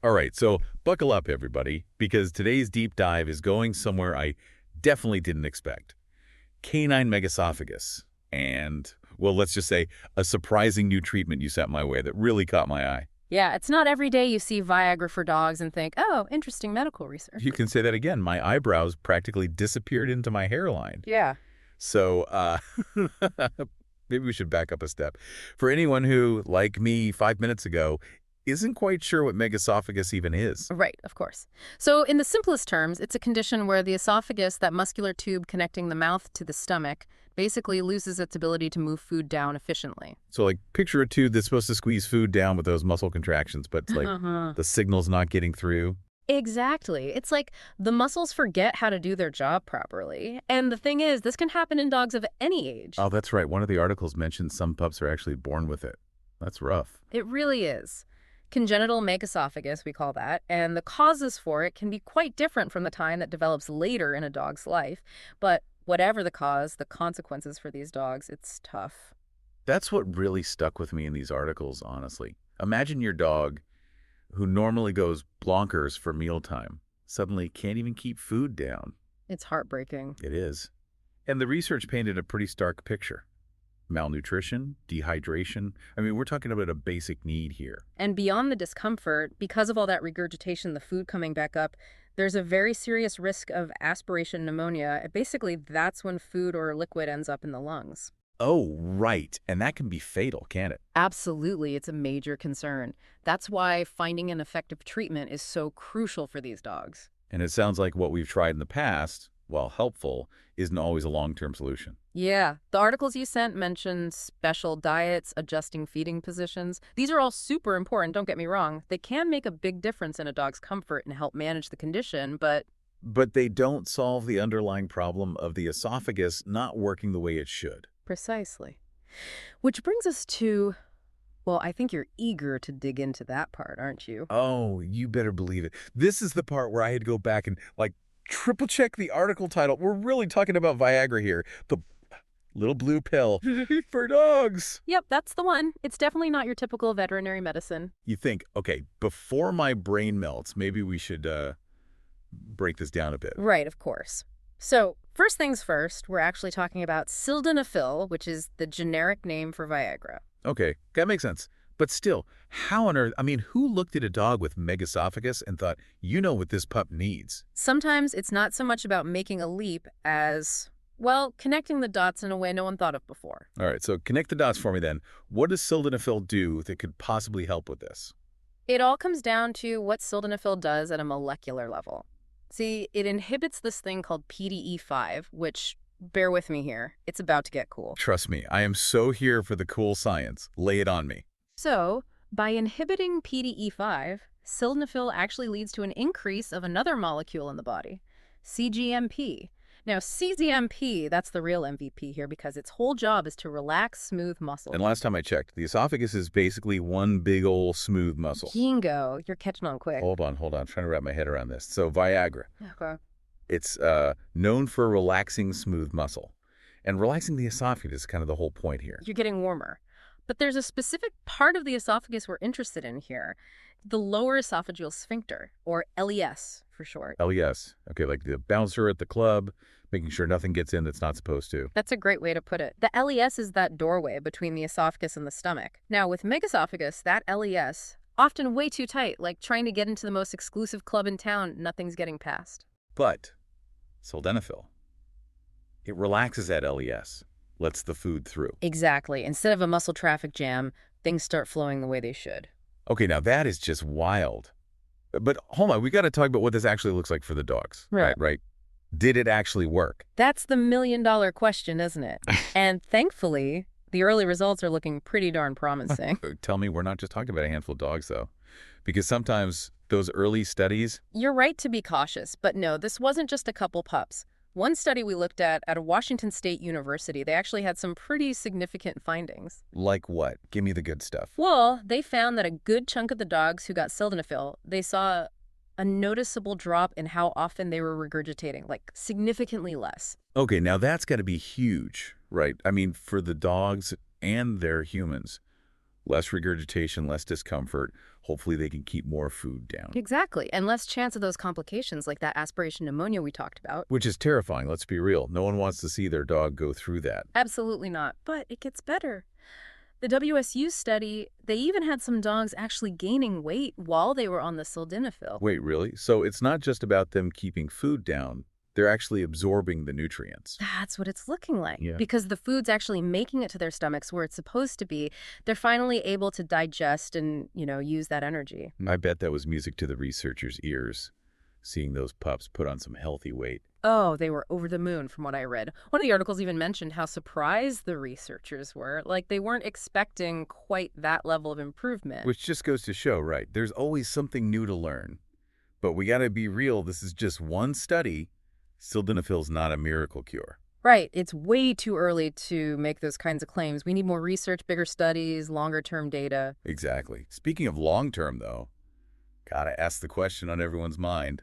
All right, so buckle up, everybody, because today's deep dive is going somewhere I definitely didn't expect. Canine Megaesophagus. And, well, let's just say a surprising new treatment you sent my way that really caught my eye. Yeah, it's not every day you see Viagra for dogs and think, oh, interesting medical research. You can say that again. My eyebrows practically disappeared into my hairline. Yeah. So, maybe we should back up a step. For anyone who, like me 5 minutes ago, isn't quite sure what megaesophagus even is. Right, of course. So in the simplest terms, it's a condition where the esophagus, that muscular tube connecting the mouth to the stomach, basically loses its ability to move food down efficiently. So, like, picture a tube that's supposed to squeeze food down with those muscle contractions, but it's like the signal's not getting through. Exactly. It's like the muscles forget how to do their job properly. And the thing is, this can happen in dogs of any age. Oh, that's right. One of the articles mentioned some pups are actually born with it. That's rough. It really is. Congenital megaesophagus, we call that, and the causes for it can be quite different from the kind that develops later in a dog's life. But whatever the cause, the consequences for these dogs, it's tough. That's what really stuck with me in these articles, honestly. Imagine your dog, who normally goes blonkers for mealtime, suddenly can't even keep food down. It's heartbreaking. It is. And the research painted a pretty stark picture. Malnutrition, dehydration. I mean, we're talking about a basic need here. And beyond the discomfort, because of all that regurgitation, the food coming back up, there's a very serious risk of aspiration pneumonia. Basically, that's when food or liquid ends up in the lungs. Oh, right. And that can be fatal, can't it? Absolutely, it's a major concern. That's why finding an effective treatment is so crucial for these dogs. And it sounds like what we've tried in the past, while helpful, isn't always a long-term solution. Yeah, the articles you sent mentioned special diets, adjusting feeding positions. These are all super important, don't get me wrong. They can make a big difference in a dog's comfort and help manage the condition, but But they don't solve the underlying problem of the esophagus not working the way it should. precisely. Which brings us to, well, I think you're eager to dig into that part, aren't you? Oh, you better believe it. This is the part where I had to go back and, like, triple check the article title. We're really talking about Viagra here. The little blue pill for dogs. Yep, that's the one. It's definitely not your typical veterinary medicine. You think, okay, before my brain melts, maybe we should break this down a bit. Right, of course. So, first things first, we're actually talking about sildenafil, which is the generic name for Viagra. Okay, that makes sense. But still, how on earth, I mean, who looked at a dog with megaesophagus and thought, you know what this pup needs? Sometimes it's not so much about making a leap as, well, connecting the dots in a way no one thought of before. All right, so connect the dots for me then. What does sildenafil do that could possibly help with this? It all comes down to what sildenafil does at a molecular level. See, it inhibits this thing called PDE5, which, bear with me here, it's about to get cool. Trust me, I am so here for the cool science. Lay it on me. So, by inhibiting PDE5, sildenafil actually leads to an increase of another molecule in the body, cGMP. Now, cGMP, that's the real MVP here because its whole job is to relax smooth muscles. And last time I checked, the esophagus is basically one big old smooth muscle. Bingo, you're catching on quick. Hold on. I'm trying to wrap my head around this. So Viagra, Okay. it's known for relaxing smooth muscle. And relaxing the esophagus is kind of the whole point here. You're getting warmer. But there's a specific part of the esophagus we're interested in here, the lower esophageal sphincter, or LES for short. LES. Okay, like the bouncer at the club, making sure nothing gets in that's not supposed to. That's a great way to put it. The LES is that doorway between the esophagus and the stomach. Now, with megaesophagus, that LES, often way too tight, like trying to get into the most exclusive club in town, nothing's getting past. But sildenafil, it relaxes that LES, lets the food through. Exactly. Instead of a muscle traffic jam, things start flowing the way they should. Okay, now that is just wild. But hold on, we got to talk about what this actually looks like for the dogs. Right. Did it actually work? That's the million-dollar question, isn't it? And thankfully, the early results are looking pretty darn promising. Tell me we're not just talking about a handful of dogs, though. Because sometimes those early studies... You're right to be cautious, but no, this wasn't just a couple pups. One study we looked at a Washington State University, they actually had some pretty significant findings. Like what? Give me the good stuff. Well, they found that a good chunk of the dogs who got sildenafil, they saw a noticeable drop in how often they were regurgitating, like significantly less. Okay, now that's got to be huge, right? I mean, for the dogs and their humans. Less regurgitation, less discomfort. Hopefully they can keep more food down. Exactly, and less chance of those complications like that aspiration pneumonia we talked about. Which is terrifying, let's be real. No one wants to see their dog go through that. Absolutely not, but it gets better. The WSU study, they even had some dogs actually gaining weight while they were on the sildenafil. Wait, really? So it's not just about them keeping food down. They're actually absorbing the nutrients. That's what it's looking like. Yeah. Because the food's actually making it to their stomachs where it's supposed to be. They're finally able to digest and, use that energy. I bet that was music to the researchers' ears, seeing those pups put on some healthy weight. Oh, they were over the moon from what I read. One of the articles even mentioned how surprised the researchers were. Like they weren't expecting quite that level of improvement. Which just goes to show, right, there's always something new to learn. But we gotta be real, this is just one study. Sildenafil's not a miracle cure. Right. It's way too early to make those kinds of claims. We need more research, bigger studies, longer-term data. Exactly. Speaking of long-term, though, gotta ask the question on everyone's mind.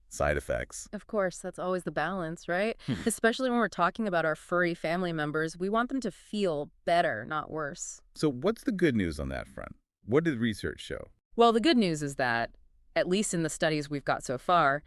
Side effects. Of course, that's always the balance, right? Especially when we're talking about our furry family members, we want them to feel better, not worse. So what's the good news on that front? What did research show? Well, the good news is that, at least in the studies we've got so far,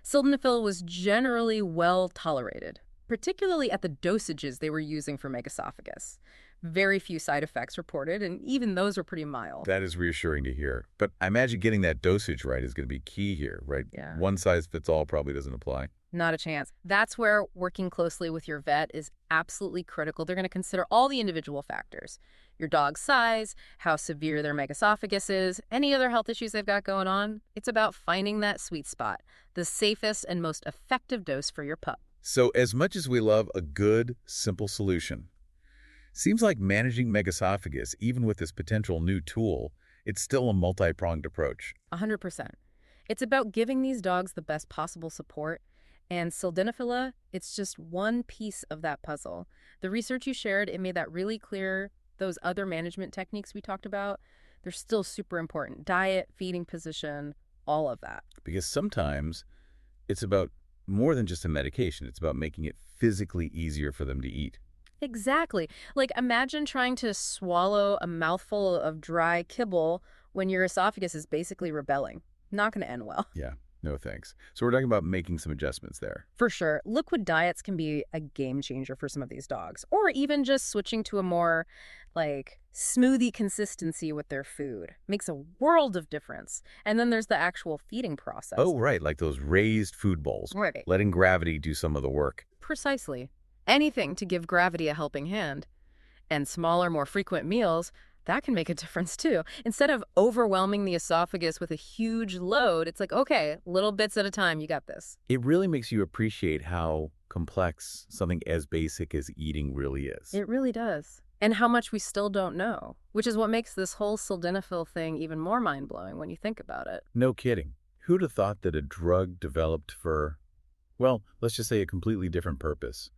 sildenafil was generally well tolerated, particularly at the dosages they were using for Megaesophagus. Very few side effects reported, and even those were pretty mild. That is reassuring to hear. But I imagine getting that dosage right is going to be key here, right? Yeah. One size fits all probably doesn't apply. Not a chance. That's where working closely with your vet is absolutely critical. They're going to consider all the individual factors. Your dog's size, how severe their megaesophagus is, any other health issues they've got going on. It's about finding that sweet spot, the safest and most effective dose for your pup. So as much as we love a good, simple solution, seems like managing megaesophagus, even with this potential new tool, it's still a multi-pronged approach. 100%. It's about giving these dogs the best possible support, and sildenafil, it's just one piece of that puzzle. The research you shared, it made that really clear. Those other management techniques we talked about, they're still super important. Diet, feeding position, all of that. Because sometimes it's about more than just a medication. It's about making it physically easier for them to eat. Exactly. Like imagine trying to swallow a mouthful of dry kibble when your esophagus is basically rebelling. Not going to end well. Yeah, no thanks. So we're talking about making some adjustments there. For sure. Liquid diets can be a game changer for some of these dogs. Or even just switching to a more smoothie consistency with their food. Makes a world of difference. And then there's the actual feeding process. Oh, right, like those raised food bowls. Right. Letting gravity do some of the work. Precisely. Anything to give gravity a helping hand. And smaller, more frequent meals, that can make a difference too. Instead of overwhelming the esophagus with a huge load, it's like, okay, little bits at a time, you got this. It really makes you appreciate how complex something as basic as eating really is. It really does. And how much we still don't know, which is what makes this whole sildenafil thing even more mind-blowing when you think about it. No kidding. Who'd have thought that a drug developed for, well, let's just say a completely different purpose,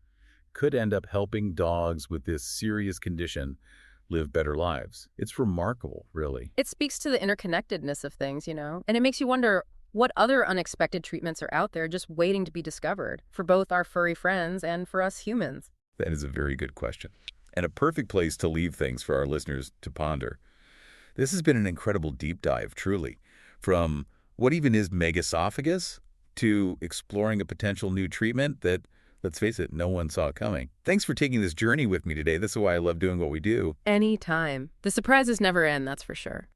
could end up helping dogs with this serious condition live better lives? It's remarkable, really. It speaks to the interconnectedness of things, and it makes you wonder what other unexpected treatments are out there just waiting to be discovered for both our furry friends and for us humans. That is a very good question, and a perfect place to leave things for our listeners to ponder. This has been an incredible deep dive, truly, from what even is megaesophagus to exploring a potential new treatment that, let's face it, no one saw coming. Thanks for taking this journey with me today. This is why I love doing what we do. Anytime. The surprises never end, that's for sure.